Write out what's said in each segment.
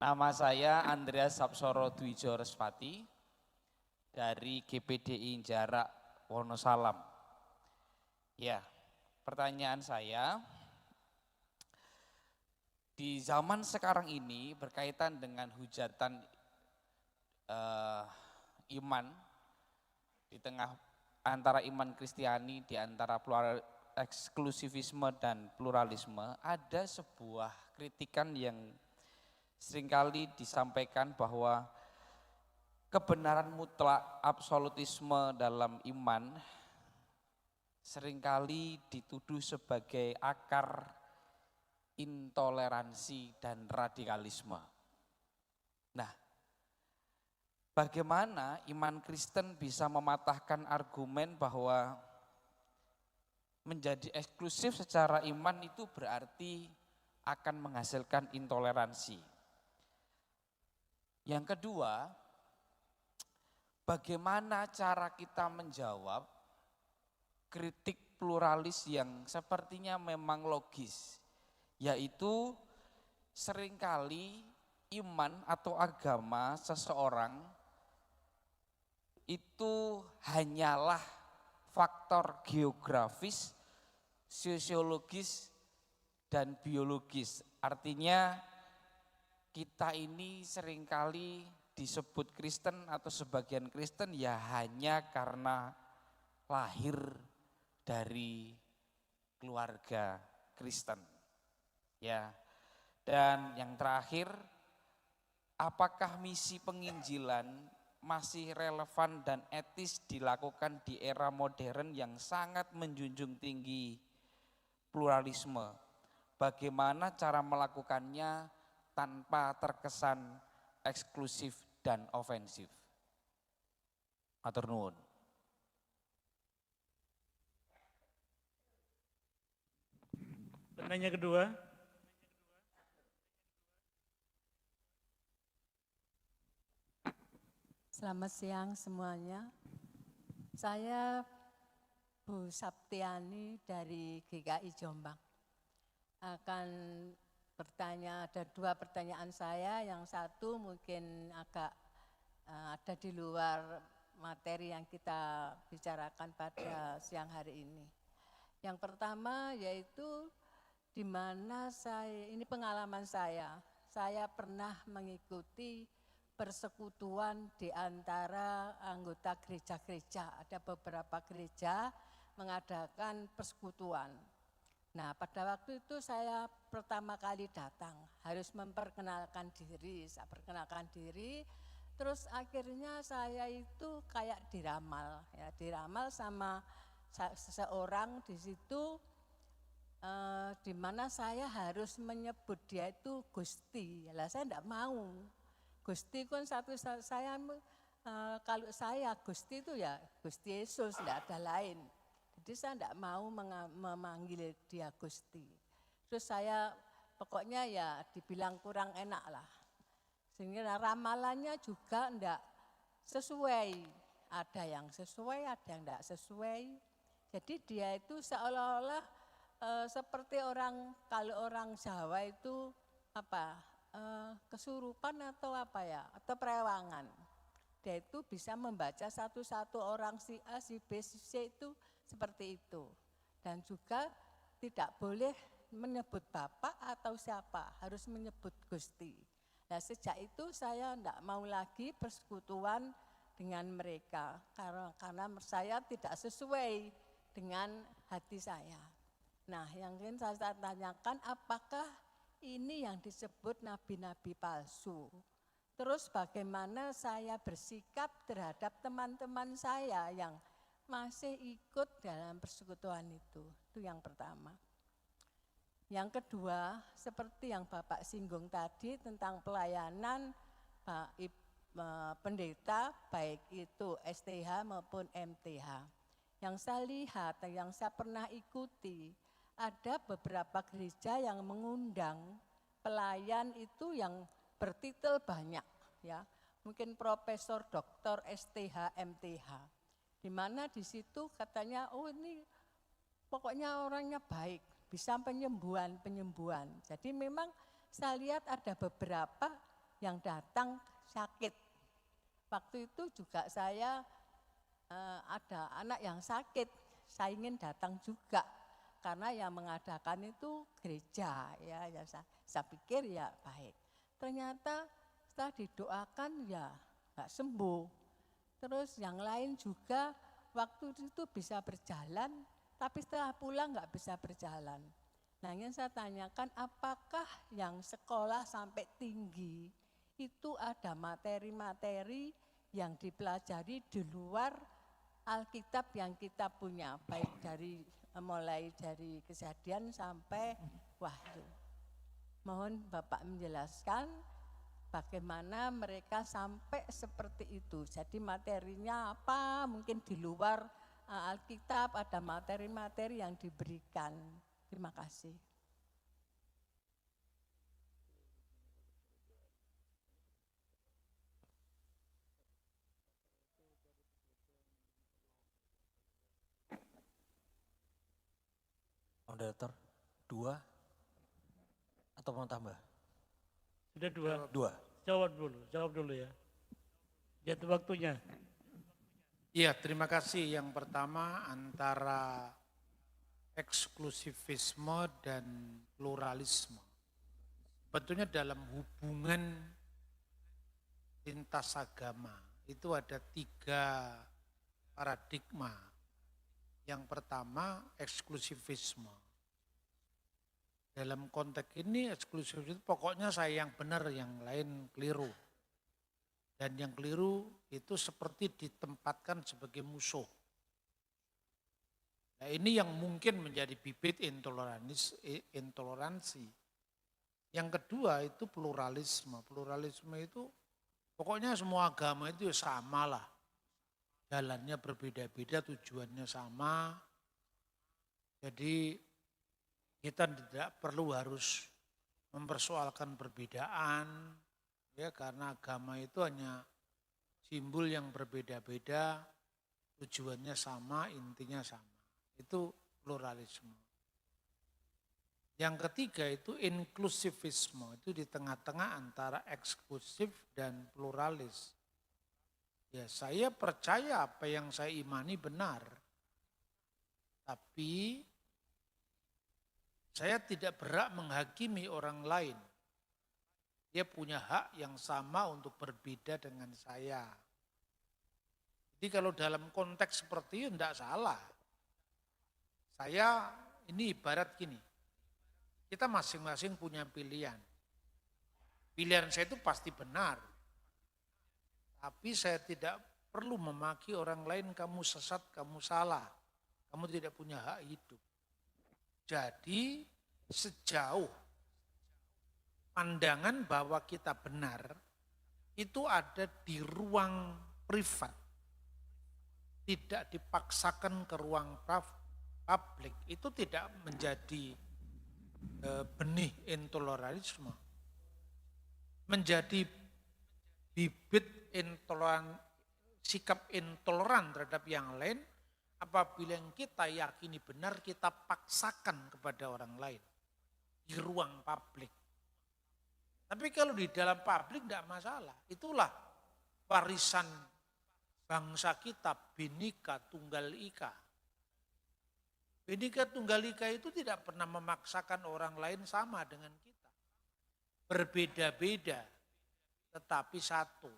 Nama saya Andreas Sapsoro Dwijo Respati dari GPDI Jarak Wonosalam. Ya, pertanyaan saya, di zaman sekarang ini berkaitan dengan hujatan iman di tengah antara iman Kristiani, di antara eksklusivisme dan pluralisme, ada sebuah kritikan yang seringkali disampaikan bahwa kebenaran mutlak absolutisme dalam iman seringkali dituduh sebagai akar intoleransi dan radikalisme. Nah, bagaimana iman Kristen bisa mematahkan argumen bahwa menjadi eksklusif secara iman itu berarti akan menghasilkan intoleransi. Yang kedua, bagaimana cara kita menjawab kritik pluralis yang sepertinya memang logis, yaitu seringkali iman atau agama seseorang itu hanyalah faktor geografis, sosiologis, dan biologis. Artinya kita ini seringkali disebut Kristen atau sebagian Kristen ya hanya karena lahir dari keluarga Kristen. Ya. Dan yang terakhir, apakah misi penginjilan masih relevan dan etis dilakukan di era modern yang sangat menjunjung tinggi pluralisme? Bagaimana cara melakukannya tanpa terkesan eksklusif dan ofensif? Matur nuwun. Pertanyaan kedua. Selamat siang semuanya. Saya Bu Saptiani dari GKI Jombang. Akan bertanya, ada dua pertanyaan saya. Yang satu mungkin agak ada di luar materi yang kita bicarakan pada siang hari ini. Yang pertama yaitu di mana ini pengalaman saya pernah mengikuti persekutuan di antara anggota gereja-gereja. Ada beberapa gereja mengadakan persekutuan. Nah, pada waktu itu saya pertama kali datang, harus memperkenalkan diri, saya perkenalkan diri, terus akhirnya saya itu kayak diramal, ya diramal sama seseorang di situ, di mana saya harus menyebut dia itu Gusti. Lah saya enggak mau. Gusti kan satu saya kalau saya Gusti itu ya Gusti Yesus, enggak ada lain. Jadi saya enggak mau memanggil dia Gusti. Terus saya pokoknya ya dibilang kurang enak lah. Sehingga ramalannya juga enggak sesuai. Ada yang sesuai, ada yang enggak sesuai. Jadi dia itu seolah-olah seperti orang, kalau orang Jawa itu apa, kesurupan atau apa ya, atau perewangan. Dia itu bisa membaca satu-satu orang si A, si B, si C itu seperti itu. Dan juga tidak boleh menyebut bapak atau siapa, harus menyebut Gusti. Nah sejak itu saya tidak mau lagi persekutuan dengan mereka, karena saya tidak sesuai dengan hati saya. Nah yang ingin saya tanyakan, apakah ini yang disebut nabi-nabi palsu? Terus bagaimana saya bersikap terhadap teman-teman saya yang masih ikut dalam persekutuan itu yang pertama. Yang kedua, seperti yang Bapak singgung tadi tentang pelayanan pendeta, baik itu STH maupun MTH. Yang saya lihat, yang saya pernah ikuti, ada beberapa gereja yang mengundang pelayan itu yang bertitel banyak, ya, mungkin profesor, doktor, STH, MTH. Di mana di situ katanya, oh ini pokoknya orangnya baik, bisa penyembuhan. Jadi memang saya lihat ada beberapa yang datang sakit. Waktu itu juga saya ada anak yang sakit, saya ingin datang juga. Karena yang mengadakan itu gereja, ya saya pikir ya baik. Ternyata setelah didoakan ya nggak sembuh. Terus yang lain juga waktu itu bisa berjalan, tapi setelah pulang nggak bisa berjalan. Nah ingin saya tanyakan, apakah yang sekolah sampai tinggi itu ada materi-materi yang dipelajari di luar Alkitab yang kita punya, baik mulai dari Kejadian sampai Wahyu. Mohon Bapak menjelaskan bagaimana mereka sampai seperti itu. Jadi materinya apa, mungkin di luar Alkitab ada materi-materi yang diberikan. Terima kasih. Moderator, 2 atau mau tambah? Sudah 2. 2. Jawab dulu ya. Jatuh waktunya. Iya, terima kasih. Yang pertama antara eksklusivisme dan pluralisme. Sebetulnya dalam hubungan lintas agama itu ada 3 paradigma. Yang pertama eksklusivisme. Dalam konteks ini eksklusivisme pokoknya saya yang benar, yang lain keliru. Dan yang keliru itu seperti ditempatkan sebagai musuh. Nah ini yang mungkin menjadi bibit intoleransi. Yang kedua itu pluralisme. Pluralisme itu pokoknya semua agama itu sama lah. Jalannya berbeda-beda, tujuannya sama. Jadi kita tidak perlu harus mempersoalkan perbedaan, ya karena agama itu hanya simbol yang berbeda-beda, tujuannya sama, intinya sama. Itu pluralisme. Yang ketiga itu inklusivisme, itu di tengah-tengah antara eksklusif dan pluralis. Ya saya percaya apa yang saya imani benar, tapi saya tidak berhak menghakimi orang lain. Dia punya hak yang sama untuk berbeda dengan saya. Jadi kalau dalam konteks seperti itu tidak salah. Saya ini ibarat gini, kita masing-masing punya pilihan. Pilihan saya itu pasti benar. Tapi saya tidak perlu memaki orang lain, kamu sesat, kamu salah. Kamu tidak punya hak hidup. Jadi sejauh pandangan bahwa kita benar itu ada di ruang privat. Tidak dipaksakan ke ruang publik. Itu tidak menjadi benih intoleransi. Menjadi bibit sikap intoleran terhadap yang lain apabila yang kita yakini benar kita paksakan kepada orang lain di ruang publik. Tapi kalau di dalam publik tidak masalah. Itulah warisan bangsa kita, Bhinneka Tunggal Ika. Bhinneka Tunggal Ika itu tidak pernah memaksakan orang lain sama dengan kita. Berbeda-beda, tetapi satu.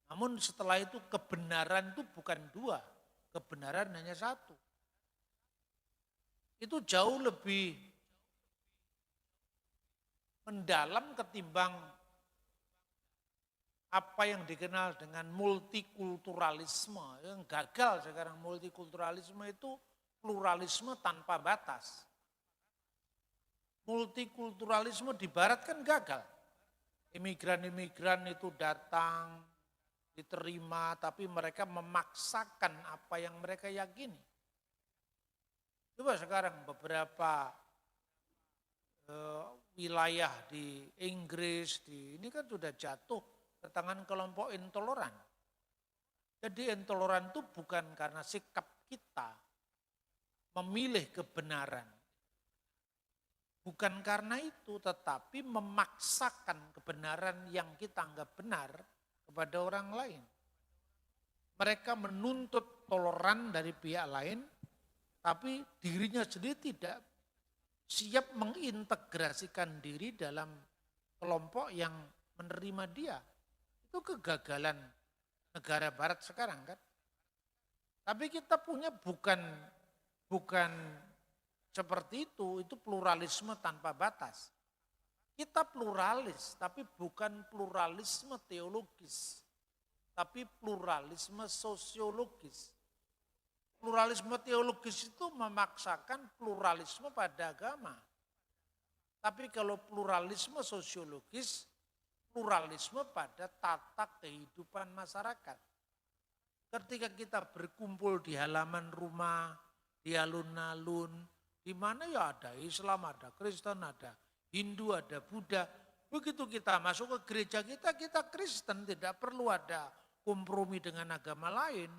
Namun setelah itu kebenaran itu bukan 2, kebenaran hanya 1. Itu jauh lebih mendalam ketimbang apa yang dikenal dengan multikulturalisme. Yang gagal sekarang multikulturalisme itu pluralisme tanpa batas. Multikulturalisme di barat kan gagal. Imigran-imigran itu datang, diterima, tapi mereka memaksakan apa yang mereka yakini. Coba sekarang beberapa wilayah di Inggris, ini kan sudah jatuh ke tangan kelompok intoleran. Jadi intoleran itu bukan karena sikap kita memilih kebenaran. Bukan karena itu, tetapi memaksakan kebenaran yang kita anggap benar kepada orang lain. Mereka menuntut toleran dari pihak lain, tapi dirinya sendiri tidak siap mengintegrasikan diri dalam kelompok yang menerima dia. Itu kegagalan negara barat sekarang kan. Tapi kita punya bukan seperti itu pluralisme tanpa batas. Kita pluralis, tapi bukan pluralisme teologis, tapi pluralisme sosiologis. Pluralisme teologis itu memaksakan pluralisme pada agama. Tapi kalau pluralisme sosiologis, pluralisme pada tata kehidupan masyarakat. Ketika kita berkumpul di halaman rumah, di alun-alun, di mana ya ada Islam, ada Kristen, ada Hindu, ada Buddha. Begitu kita masuk ke gereja kita Kristen, tidak perlu ada kompromi dengan agama lain.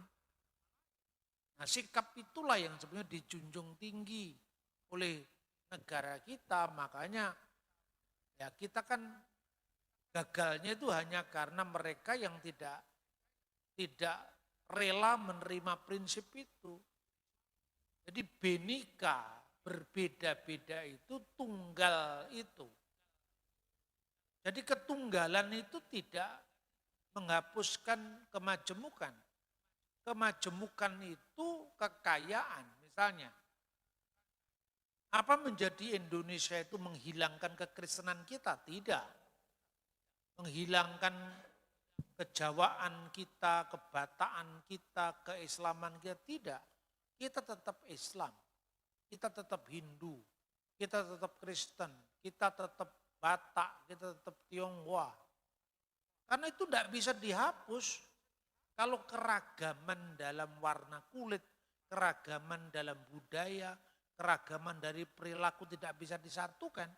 Nah, sikap itulah yang sebenarnya dijunjung tinggi oleh negara kita. Makanya ya kita kan gagalnya itu hanya karena mereka yang tidak rela menerima prinsip itu. Jadi benika berbeda-beda itu tunggal itu. Jadi ketunggalan itu tidak menghapuskan kemajemukan. Kemajemukan itu kekayaan. Misalnya, apa menjadi Indonesia itu menghilangkan kekristenan kita? Tidak. Menghilangkan kejawaan kita, kebataan kita, keislaman kita? Tidak. Kita tetap Islam. Kita tetap Hindu, kita tetap Kristen, kita tetap Batak, kita tetap Tionghoa. Karena itu tidak bisa dihapus. Kalau keragaman dalam warna kulit, keragaman dalam budaya, keragaman dari perilaku tidak bisa disatukan.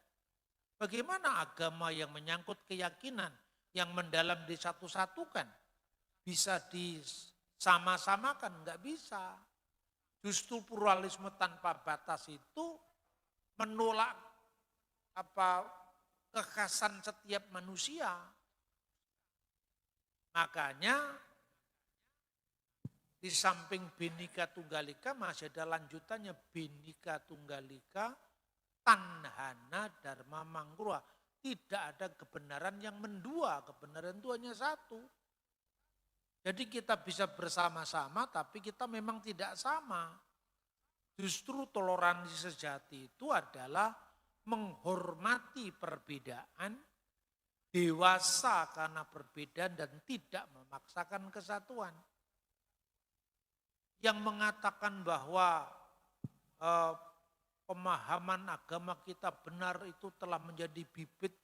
Bagaimana agama yang menyangkut keyakinan, yang mendalam disatu-satukan, bisa disama-samakan? Enggak bisa. Justru pluralisme tanpa batas itu menolak kekhasan setiap manusia. Makanya di samping Bhinneka Tunggal Ika masih ada lanjutannya Bhinneka Tunggal Ika Tanhana Dharma Mangkura. Tidak ada kebenaran yang mendua, kebenaran itu hanya satu. Jadi kita bisa bersama-sama tapi kita memang tidak sama. Justru toleransi sejati itu adalah menghormati perbedaan, dewasa karena perbedaan dan tidak memaksakan kesatuan. Yang mengatakan bahwa pemahaman agama kita benar itu telah menjadi bibit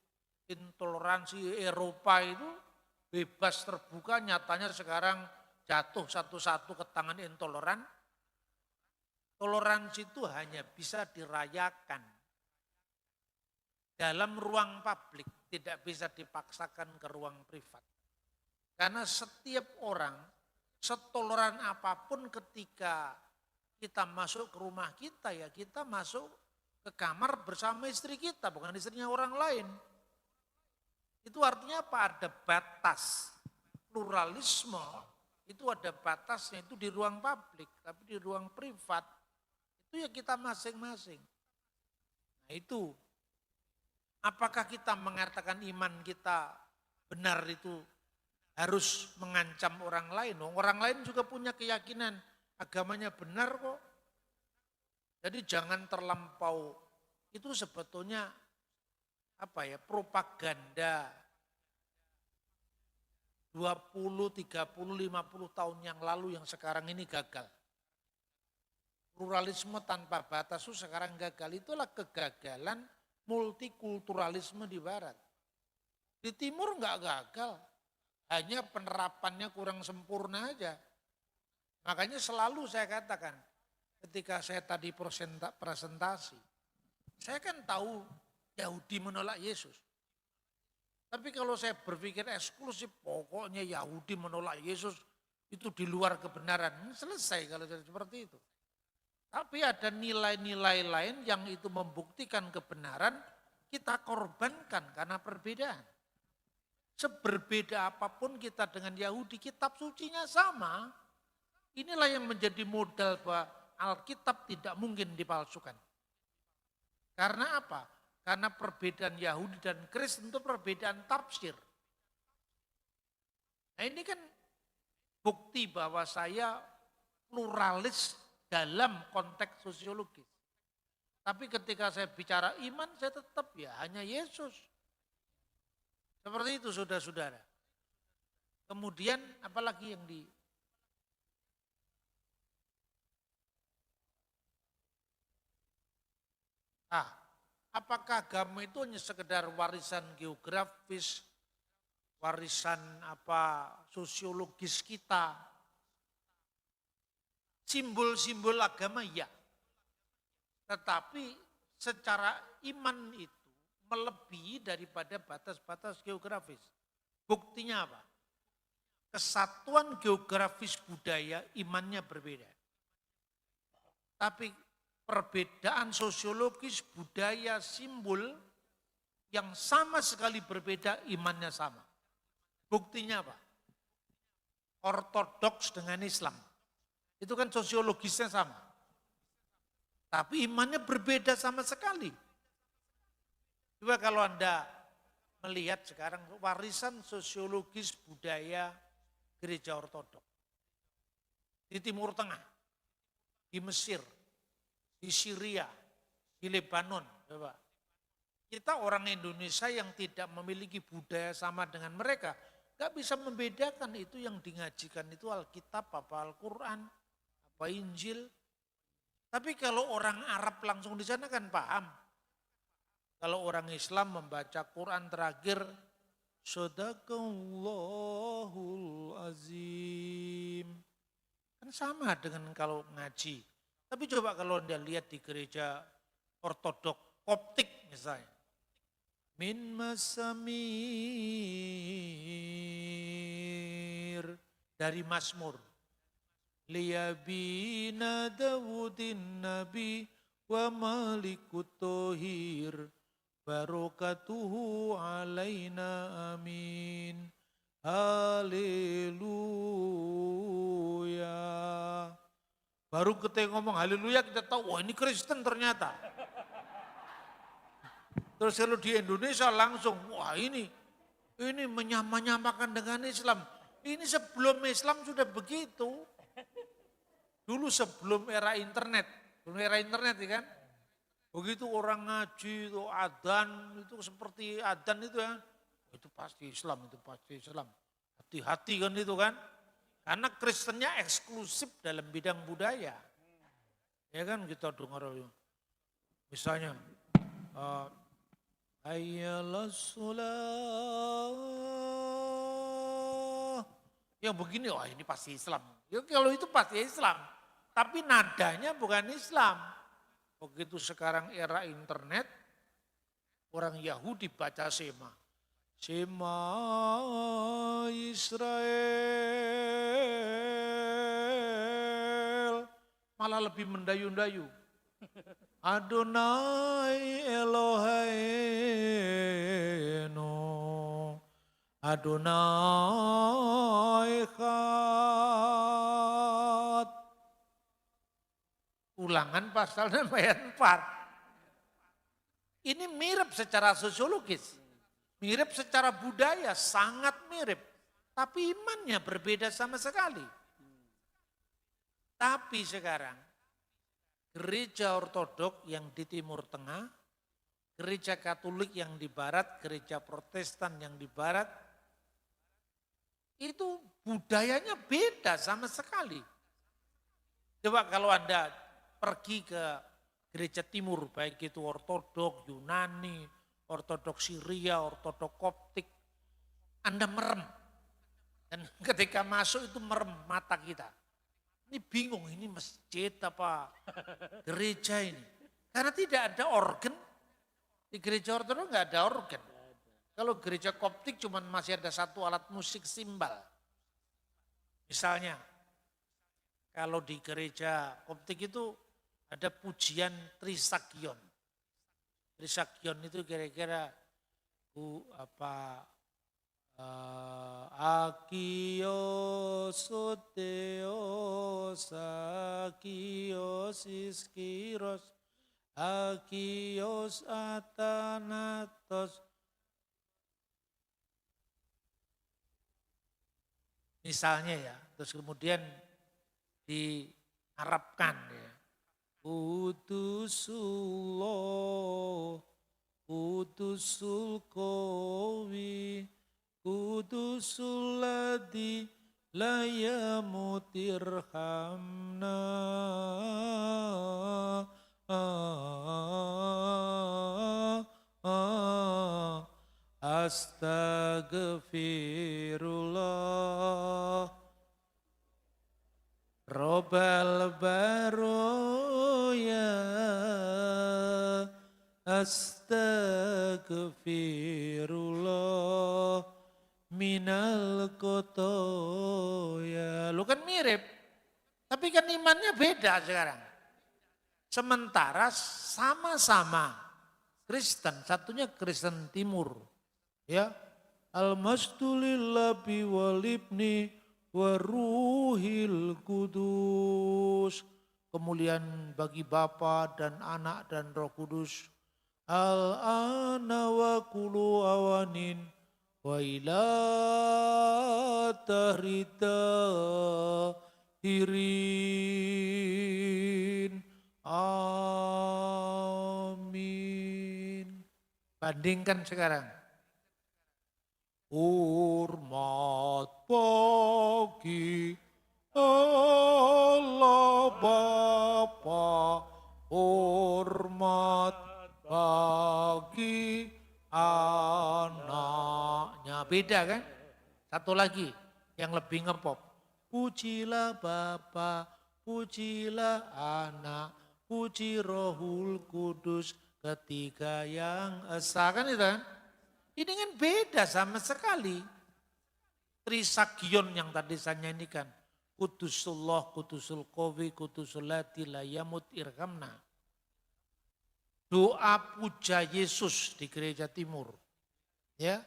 intoleransi Eropa itu bebas terbuka, nyatanya sekarang jatuh satu-satu ke tangan intoleran. Toleransi itu hanya bisa dirayakan dalam ruang publik, tidak bisa dipaksakan ke ruang privat. Karena setiap orang, setoleran apapun ketika kita masuk ke rumah kita, ya kita masuk ke kamar bersama istri kita, bukan istrinya orang lain. Itu artinya apa? Ada batas. Pluralisme itu ada batasnya, itu di ruang publik, tapi di ruang privat itu ya kita masing-masing. Nah itu, apakah kita mengatakan iman kita benar itu harus mengancam orang lain? Orang lain juga punya keyakinan agamanya benar kok. Jadi jangan terlampau, itu sebetulnya propaganda 20, 30, 50 tahun yang lalu yang sekarang ini gagal. Pluralisme tanpa batas itu sekarang gagal. Itulah kegagalan multikulturalisme di barat. Di timur enggak gagal, hanya penerapannya kurang sempurna aja. Makanya selalu saya katakan, ketika saya tadi presentasi, saya kan tahu Yahudi menolak Yesus. Tapi kalau saya berpikir eksklusif, pokoknya Yahudi menolak Yesus itu di luar kebenaran. Selesai kalau seperti itu. Tapi ada nilai-nilai lain yang itu membuktikan kebenaran, kita korbankan karena perbedaan. Seberbeda apapun kita dengan Yahudi, kitab sucinya sama. Inilah yang menjadi modal bahwa Alkitab tidak mungkin dipalsukan. Karena apa? Karena perbedaan Yahudi dan Kristen itu perbedaan tafsir. Nah ini kan bukti bahwa saya pluralis dalam konteks sosiologis. Tapi ketika saya bicara iman, saya tetap ya hanya Yesus. Seperti itu saudara-saudara. Kemudian apalagi yang apakah agama itu hanya sekedar warisan geografis, warisan sosiologis kita? Simbol-simbol agama ya. Tetapi secara iman itu melebihi daripada batas-batas geografis. Buktinya apa? Kesatuan geografis budaya imannya berbeda. Tapi perbedaan sosiologis, budaya, simbol yang sama sekali berbeda, imannya sama. Buktinya apa? Ortodoks dengan Islam. Itu kan sosiologisnya sama. Tapi imannya berbeda sama sekali. Coba kalau Anda melihat sekarang warisan sosiologis budaya gereja ortodoks. Di Timur Tengah, di Mesir, di Syria, di Lebanon. Coba. Kita orang Indonesia yang tidak memiliki budaya sama dengan mereka, gak bisa membedakan itu yang dingajikan itu Alkitab, apa Al-Quran, apa Injil. Tapi kalau orang Arab langsung di sana kan paham. Kalau orang Islam membaca Quran terakhir, Shadaqallahul Azim. Kan sama dengan kalau ngaji. Tapi coba kalau Anda lihat di gereja ortodok Koptik misalnya. Min masamir dari Mazmur. Liyabina Dawudin Nabi wa malikut tohir barokatuhu alaina amin. Haleluya. Baru ketika ngomong haleluya kita tahu, wah ini Kristen ternyata. Terus kalau di Indonesia langsung, wah ini menyamakan dengan Islam. Ini sebelum Islam sudah begitu. Dulu sebelum era internet ya kan. Begitu orang ngaji itu adzan itu seperti adzan itu ya. Itu pasti Islam, Hati-hati kan itu kan. Karena Kristennya eksklusif dalam bidang budaya. Ya kan kita dengar misalnya hayyalas sholah. Yang begini, wah ini pasti Islam. Ya kalau itu pasti Islam. Tapi nadanya bukan Islam. Begitu sekarang era internet, orang Yahudi baca Shema. Shema Israel. Malah lebih mendayu-dayu. Adonai Eloheinu. Adonai Echad. Ulangan pasal 6 ayat 4. Ini mirip secara sosiologis. Mirip secara budaya, sangat mirip. Tapi imannya berbeda sama sekali. Tapi sekarang, gereja ortodok yang di Timur Tengah, gereja Katolik yang di Barat, gereja Protestan yang di Barat, itu budayanya beda sama sekali. Coba kalau Anda pergi ke gereja timur, baik itu ortodok, Yunani, ortodok Syria, ortodok Koptik, Anda merem. Dan ketika masuk itu merem mata kita. Ini bingung, ini masjid apa gereja ini. Karena tidak ada organ, di gereja ortodok enggak ada organ. Kalau gereja Koptik cuma masih ada satu alat musik simbal. Misalnya, kalau di gereja Koptik itu ada pujian Trisakyon. Trisakyon itu kira-kira Akio soteo sakios iskiros akios atanatos. Misalnya ya, terus kemudian diharapkan ya. Kudusullah, kudusul kowi, kudusul ladhi layamutirhamna. Astagfirullah Robbal baroya Astagfirullah minal kotoya. Lu kan mirip, tapi kan imannya beda sekarang. Sementara sama-sama Kristen, satunya Kristen Timur. Ya, Al-Masdulillah biwalibni waruhil kudus. Kemuliaan bagi Bapa dan Anak dan Roh Kudus. Al-ana wa kulu awanin wa ila tahrita hirin. Amin. Bandingkan sekarang. Hormat bagi Allah Bapa, hormat bagi anaknya. Beda kan? Satu lagi yang lebih ngepop. Pujilah Bapa, pujilah Anak, puji Rohul Kudus, ketiga yang esa. Kan itu kan? Ini kan beda sama sekali. Trisakyon yang tadi saya nyanyikan. Kudusullah, kudusul kowi, kudusul lati layamut irhamna. Doa puja Yesus di gereja timur. Ya.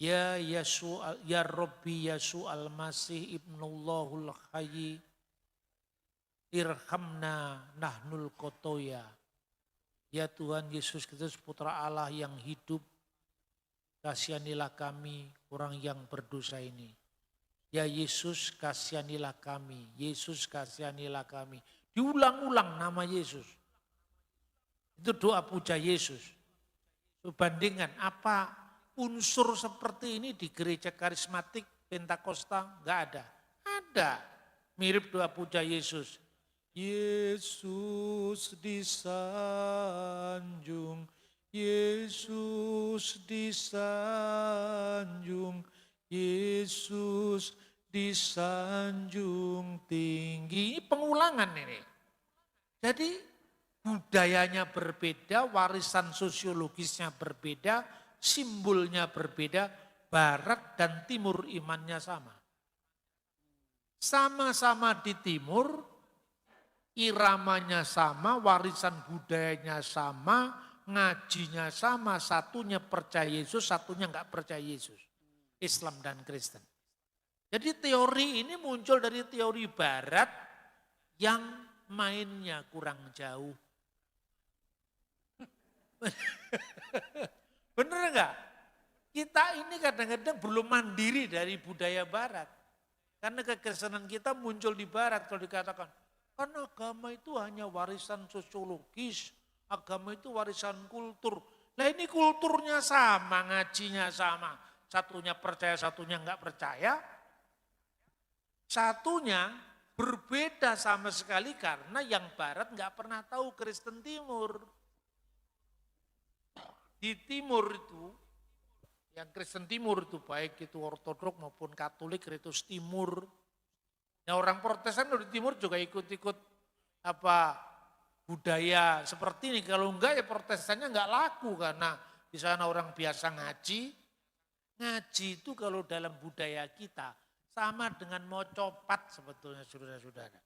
Ya Yesu, ya Rabbi Yesu al-Masih ibnullahul hayyi. Irhamna nahnul kotoya. Ya Tuhan Yesus Kristus putra Allah yang hidup. Kasihanilah kami orang yang berdosa ini. Ya Yesus kasihanilah kami. Yesus kasihanilah kami. Diulang-ulang nama Yesus. Itu doa puja Yesus. Bandingkan apa unsur seperti ini di gereja karismatik Pentakosta? Enggak ada. Ada. Mirip doa puja Yesus. Yesus disanjung. Yesus disanjung, Yesus disanjung tinggi. Ini pengulangan ini. Jadi budayanya berbeda, warisan sosiologisnya berbeda, simbolnya berbeda, barat dan timur imannya sama. Sama-sama di timur, iramanya sama, warisan budayanya sama, ngajinya sama, satunya percaya Yesus, satunya enggak percaya Yesus. Islam dan Kristen. Jadi teori ini muncul dari teori barat yang mainnya kurang jauh. Bener enggak? Kita ini kadang-kadang belum mandiri dari budaya barat. Karena kekristenan kita muncul di barat kalau dikatakan, kan agama itu hanya warisan sosiologis, agama itu warisan kultur. Nah ini kulturnya sama, ngajinya sama. Satunya percaya, satunya enggak percaya. Satunya berbeda sama sekali karena yang barat enggak pernah tahu Kristen Timur. Di Timur itu, yang Kristen Timur itu baik itu Ortodok maupun Katolik, Ritus Timur. Nah orang Protestan di Timur juga ikut-ikut budaya seperti ini. Kalau enggak ya protestannya enggak laku karena di sana orang biasa ngaji. Ngaji itu kalau dalam budaya kita sama dengan mau copat sebetulnya saudara-saudara.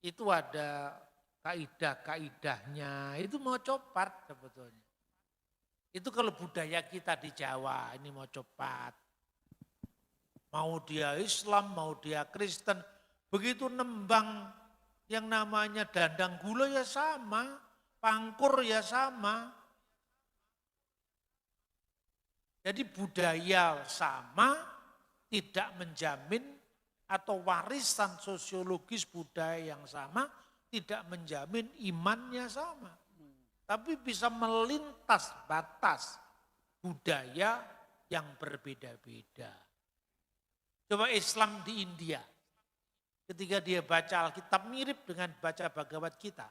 Itu ada kaidah-kaidahnya, itu mau copat sebetulnya. Itu kalau budaya kita di Jawa, ini mau copat. Mau dia Islam, mau dia Kristen, begitu nembang yang namanya dandang gula ya sama, pangkur ya sama. Jadi budaya sama tidak menjamin atau warisan sosiologis budaya yang sama tidak menjamin imannya sama. Tapi bisa melintas batas budaya yang berbeda-beda. Coba Islam di India. Ketika dia baca Alkitab mirip dengan baca Bhagavad Gita.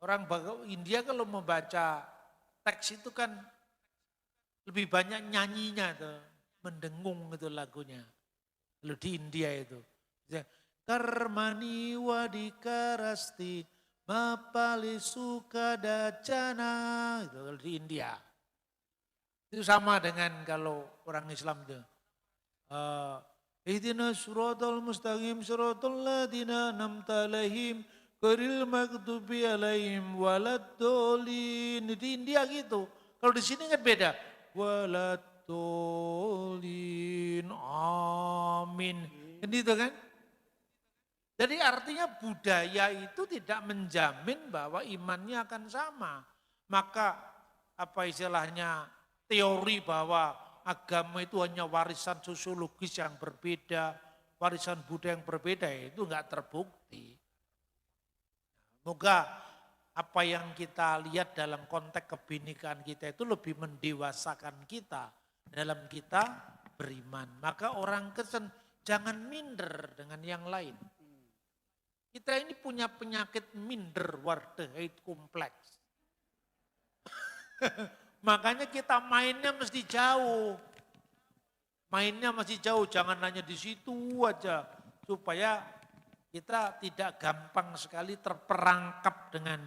Orang India kalau membaca teks itu kan lebih banyak nyanyinya tuh, mendengung itu lagunya. Kalau di India itu. Karmani wadikarasti mapali sukadacana, itu kalau di India. Itu sama dengan kalau orang Islam itu. Ihdina suratul mustaqim suratul ladina namta alaihim qaril maghdubi alaihim waladdallin. Di India gitu. Kalau di sini kan beda. Waladdallin. Amin. Kan gitu kan? Jadi artinya budaya itu tidak menjamin bahwa imannya akan sama. Maka apa istilahnya teori bahwa agama itu hanya warisan sosiologis yang berbeda, warisan budaya yang berbeda itu enggak terbukti. Moga apa yang kita lihat dalam konteks kebinekaan kita itu lebih mendewasakan kita dalam kita beriman. Maka orang Kristen jangan minder dengan yang lain. Kita ini punya penyakit minder, Wardaheit kompleks. Makanya kita mainnya mesti jauh. Mainnya mesti jauh, jangan hanya di situ aja. Supaya kita tidak gampang sekali terperangkap dengan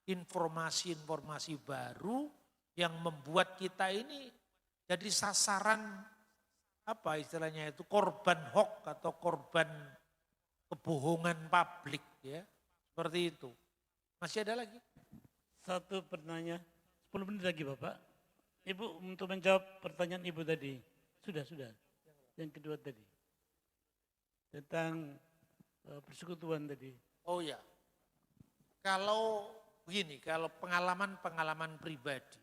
informasi-informasi baru yang membuat kita ini jadi sasaran, apa istilahnya itu, korban hoax atau korban kebohongan publik ya, seperti itu. Masih ada lagi? Satu pertanyaan, 10 menit lagi Bapak. Ibu untuk menjawab pertanyaan Ibu tadi. Sudah. Yang kedua tadi. Tentang persekutuan tadi. Oh ya, kalau begini, kalau pengalaman pribadi,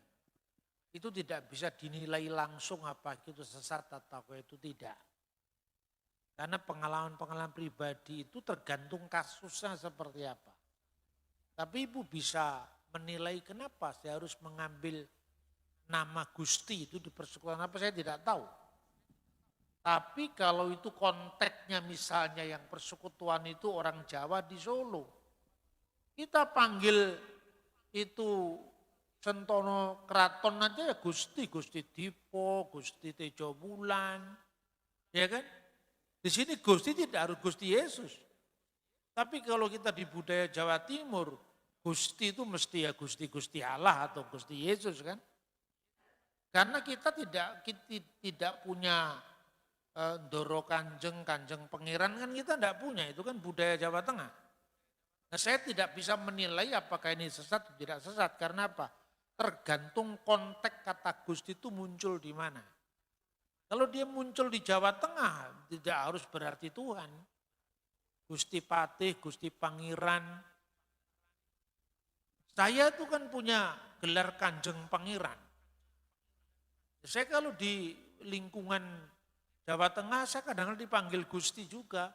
itu tidak bisa dinilai langsung apa itu sesat atau itu tidak. Karena pengalaman pribadi itu tergantung kasusnya seperti apa. Tapi Ibu bisa menilai kenapa saya harus mengambil nama Gusti itu di persekutuan apa saya tidak tahu. Tapi kalau itu konteksnya misalnya yang persekutuan itu orang Jawa di Solo. Kita panggil itu Sentono Keraton aja ya Gusti Dipo, Gusti Tejo Bulan. Ya kan? Di sini Gusti tidak harus Gusti Yesus. Tapi kalau kita di budaya Jawa Timur, Gusti itu mesti ya Gusti Allah atau Gusti Yesus kan. Karena kita tidak punya Ndoro Kanjeng Pangeran kan kita tidak punya. Itu kan budaya Jawa Tengah. Nah saya tidak bisa menilai apakah ini sesat atau tidak sesat. Karena apa? Tergantung konteks kata Gusti itu muncul di mana. Kalau dia muncul di Jawa Tengah, tidak harus berarti Tuhan. Gusti Patih, Gusti Pangeran. Saya itu kan punya gelar Kanjeng Pangeran. Saya kalau di lingkungan Jawa Tengah, saya kadang-kadang dipanggil Gusti juga.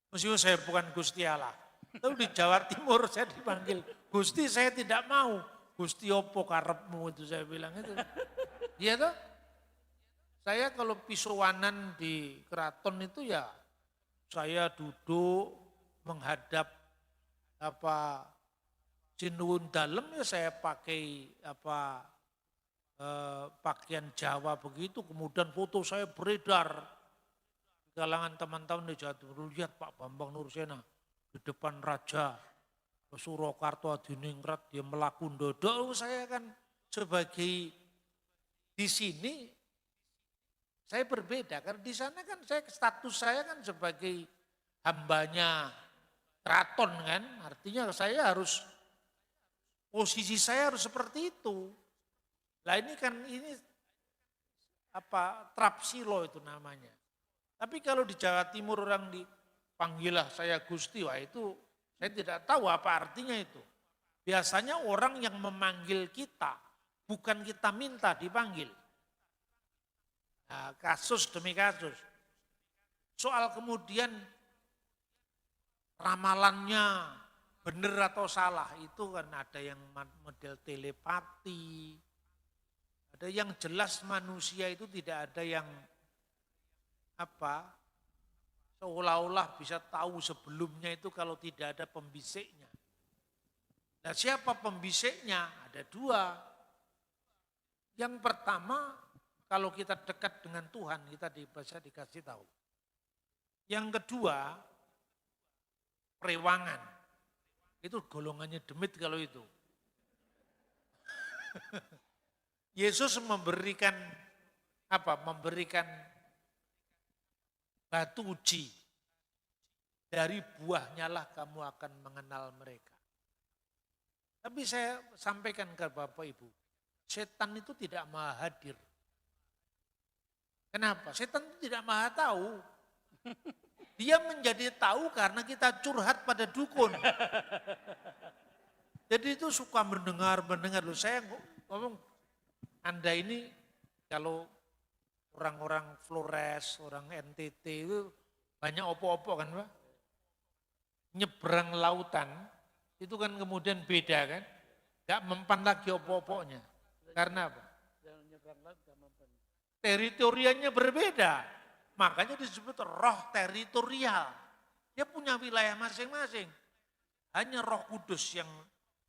Meskipun saya bukan Gusti Allah. Tapi di Jawa Timur saya dipanggil Gusti, saya tidak mau. Gusti opo karepmu itu saya bilang itu. Iya toh? Saya kalau pisuanan di keraton itu ya saya duduk menghadap Jinuwun Dalem ya saya pakai pakaian Jawa begitu, kemudian foto saya beredar di kalangan teman-teman di Jawa Timur. Lihat Pak Bambang Nursena di depan Raja Surakarta Adiningrat dia melaku ndodok. Saya kan sebagai di sini saya berbeda karena di sana kan status saya kan sebagai hambanya keraton kan, artinya saya harus, posisi saya harus seperti itu. Lah ini kan ini Trapsilo itu namanya. Tapi kalau di Jawa Timur orang dipanggilah saya Gusti, wah itu saya tidak tahu apa artinya itu. Biasanya orang yang memanggil kita, bukan kita minta dipanggil. Nah, kasus demi kasus. Soal kemudian ramalannya benar atau salah, itu kan ada yang model telepati, ada yang jelas manusia itu tidak ada yang seolah-olah bisa tahu sebelumnya itu kalau tidak ada pembisiknya. Nah siapa pembisiknya? Ada dua. Yang pertama, kalau kita dekat dengan Tuhan, kita bisa dikasih tahu. Yang kedua, perewangan. Itu golongannya demit kalau itu. Yesus memberikan memberikan batu uji. Dari buahnya lah kamu akan mengenal mereka. Tapi saya sampaikan ke Bapak Ibu, setan itu tidak maha hadir. Kenapa? Setan itu tidak maha tahu. Dia menjadi tahu karena kita curhat pada dukun. Jadi itu suka mendengar. Loh, saya ngomong, Anda ini kalau orang-orang Flores, orang NTT itu banyak opo-opo kan Pak? Nyebrang lautan, itu kan kemudian beda kan? Gak mempan lagi opo-oponya. Karena apa? Teritorianya berbeda. Makanya disebut roh teritorial. Dia punya wilayah masing-masing. Hanya Roh Kudus yang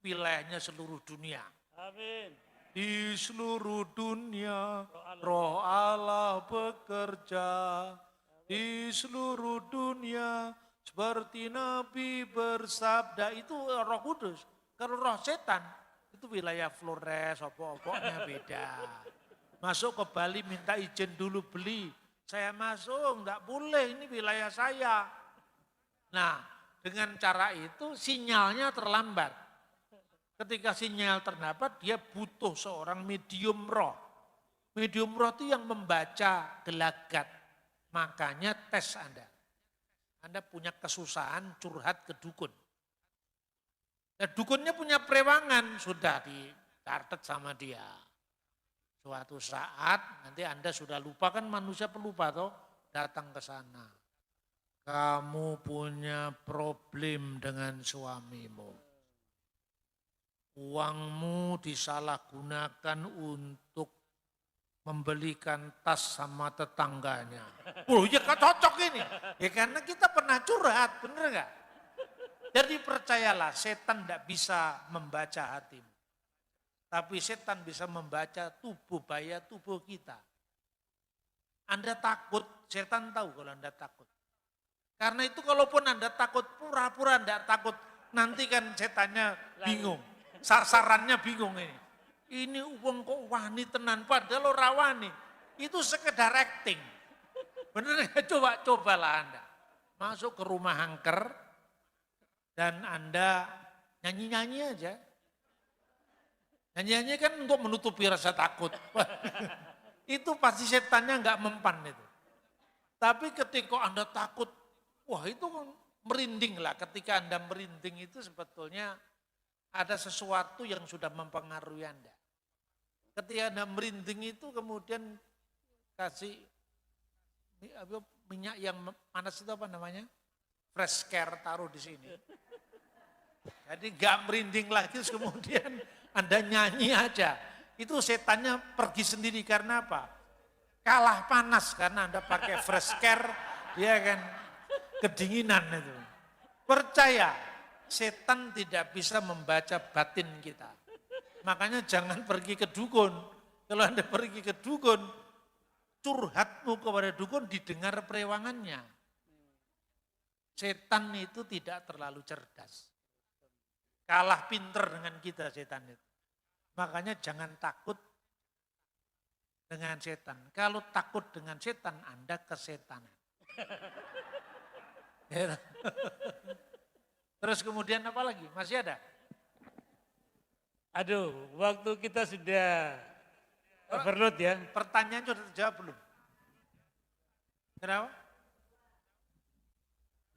wilayahnya seluruh dunia. Amin. Di seluruh dunia Roh Allah bekerja. Di seluruh dunia seperti Nabi bersabda. Itu Roh Kudus. Kalau roh setan itu wilayah Flores, opo-oponya beda. Masuk ke Bali minta izin dulu beli. Saya masuk, enggak boleh, ini wilayah saya. Nah, dengan cara itu sinyalnya terlambat. Ketika sinyal terlambat, dia butuh seorang medium roh. Medium roh itu yang membaca gelagat. Makanya tes Anda. Anda punya kesusahan curhat ke dukun. Nah, dukunnya punya perewangan, sudah dicatat sama dia. Suatu saat nanti Anda sudah lupa, kan manusia pelupa toh, datang ke sana. Kamu punya problem dengan suamimu. Uangmu disalahgunakan untuk membelikan tas sama tetangganya. Oh ya cocok ini. Ya karena kita pernah curhat, bener enggak? Jadi percayalah, setan tidak bisa membaca hatimu. Tapi setan bisa membaca tubuh kita. Anda takut, setan tahu kalau Anda takut. Karena itu kalaupun Anda takut, pura-pura Anda takut. Nanti kan setannya bingung, sasarannya bingung ini. Ini uang kok wani tenan, padahal ora wani. Itu sekedar acting. Bener ya? Cobalah Anda. Masuk ke rumah angker, dan Anda nyanyi-nyanyi aja. Nyanyi-nyanyi kan untuk menutupi rasa takut. Itu pasti setannya enggak mempan itu. Tapi ketika Anda takut, wah itu kan merinding lah. Ketika Anda merinding itu sebetulnya ada sesuatu yang sudah mempengaruhi Anda. Ketika Anda merinding itu kemudian kasih minyak yang panas itu apa namanya? Fresh care taruh di sini. Jadi enggak merinding lagi, terus kemudian Anda nyanyi aja. Itu setannya pergi sendiri karena apa? Kalah panas karena Anda pakai fresh care, dia kan kedinginan itu. Percaya, setan tidak bisa membaca batin kita. Makanya jangan pergi ke dukun. Kalau Anda pergi ke dukun, curhatmu kepada dukun didengar perewangannya. Setan itu tidak terlalu cerdas. Kalah pinter dengan kita setan itu. Makanya jangan takut dengan setan. Kalau takut dengan setan, Anda kesetanan. Terus kemudian apa lagi? Masih ada? Aduh, waktu kita sudah overload ya. Pertanyaan sudah terjawab belum? Kenapa?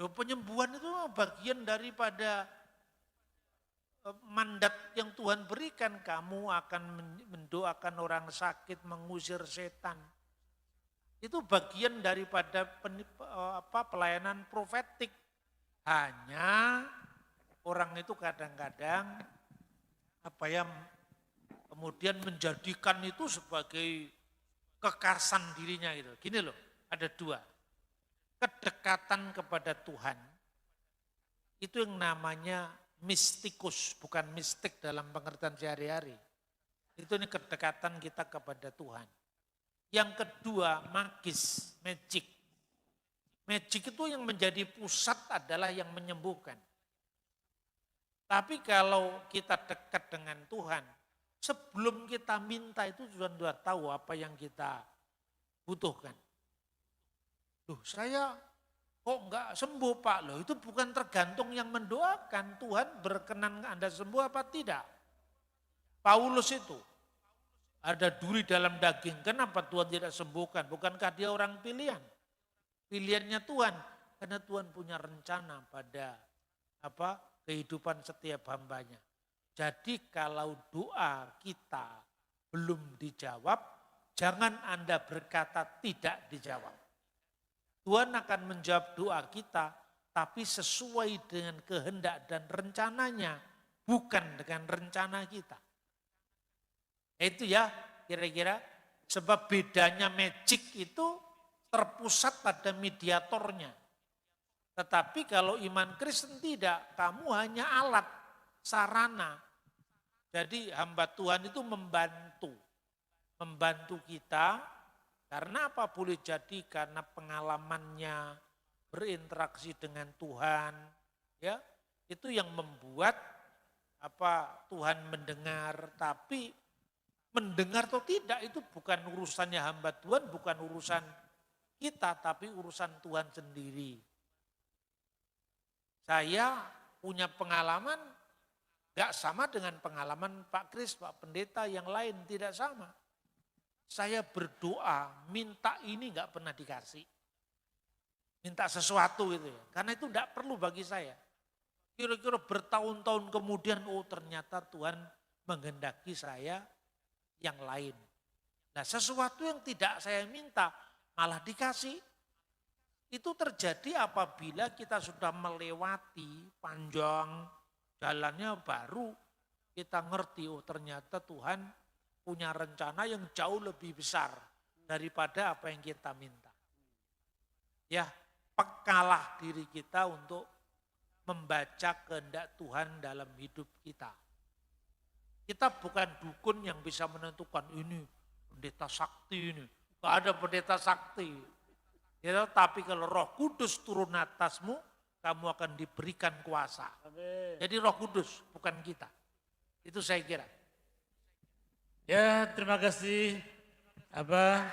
Loh, penyembuhan itu bagian daripada mandat yang Tuhan berikan. Kamu akan mendoakan orang sakit, mengusir setan. Itu bagian daripada pelayanan profetik. Hanya orang itu kadang-kadang kemudian menjadikan itu sebagai kekasan dirinya gitu. Gini loh, ada dua. Kedekatan kepada Tuhan itu yang namanya mistikus, bukan mistik dalam pengertian sehari-hari. Itu ini kedekatan kita kepada Tuhan. Yang kedua, magis, magic. Magic itu yang menjadi pusat adalah yang menyembuhkan. Tapi kalau kita dekat dengan Tuhan, sebelum kita minta itu sudah tahu apa yang kita butuhkan. Loh, saya kok enggak sembuh Pak? Loh, itu bukan tergantung yang mendoakan. Tuhan berkenan Anda sembuh apa tidak? Paulus itu ada duri dalam daging. Kenapa Tuhan tidak sembuhkan? Bukankah dia orang pilihan? Pilihannya Tuhan. Karena Tuhan punya rencana pada kehidupan setiap hambanya. Jadi kalau doa kita belum dijawab, jangan Anda berkata tidak dijawab. Tuhan akan menjawab doa kita, tapi sesuai dengan kehendak dan rencananya, bukan dengan rencana kita. Itu ya kira-kira, sebab bedanya magic itu terpusat pada mediatornya. Tetapi kalau iman Kristen tidak, kamu hanya alat, sarana. Jadi hamba Tuhan itu membantu kita. Karena apa? Boleh jadi karena pengalamannya berinteraksi dengan Tuhan, ya itu yang membuat Tuhan mendengar. Tapi mendengar atau tidak itu bukan urusannya hamba Tuhan, bukan urusan kita, tapi urusan Tuhan sendiri. Saya punya pengalaman gak sama dengan pengalaman Pak Kris, Pak Pendeta yang lain, tidak sama. Saya berdoa, minta ini gak pernah dikasih. Minta sesuatu gitu ya, karena itu gak perlu bagi saya. Kira-kira bertahun-tahun kemudian, oh ternyata Tuhan menghendaki saya yang lain. Nah sesuatu yang tidak saya minta malah dikasih. Itu terjadi apabila kita sudah melewati panjang jalannya, baru kita ngerti, oh ternyata Tuhan punya rencana yang jauh lebih besar daripada apa yang kita minta. Ya, pekalah diri kita untuk membaca kehendak Tuhan dalam hidup kita. Kita bukan dukun yang bisa menentukan ini pendeta sakti ini. Gak ada pendeta sakti. Ya, tapi kalau Roh Kudus turun atasmu, kamu akan diberikan kuasa. Amin. Jadi Roh Kudus, bukan kita. Itu saya kira. Ya, terima kasih Abah.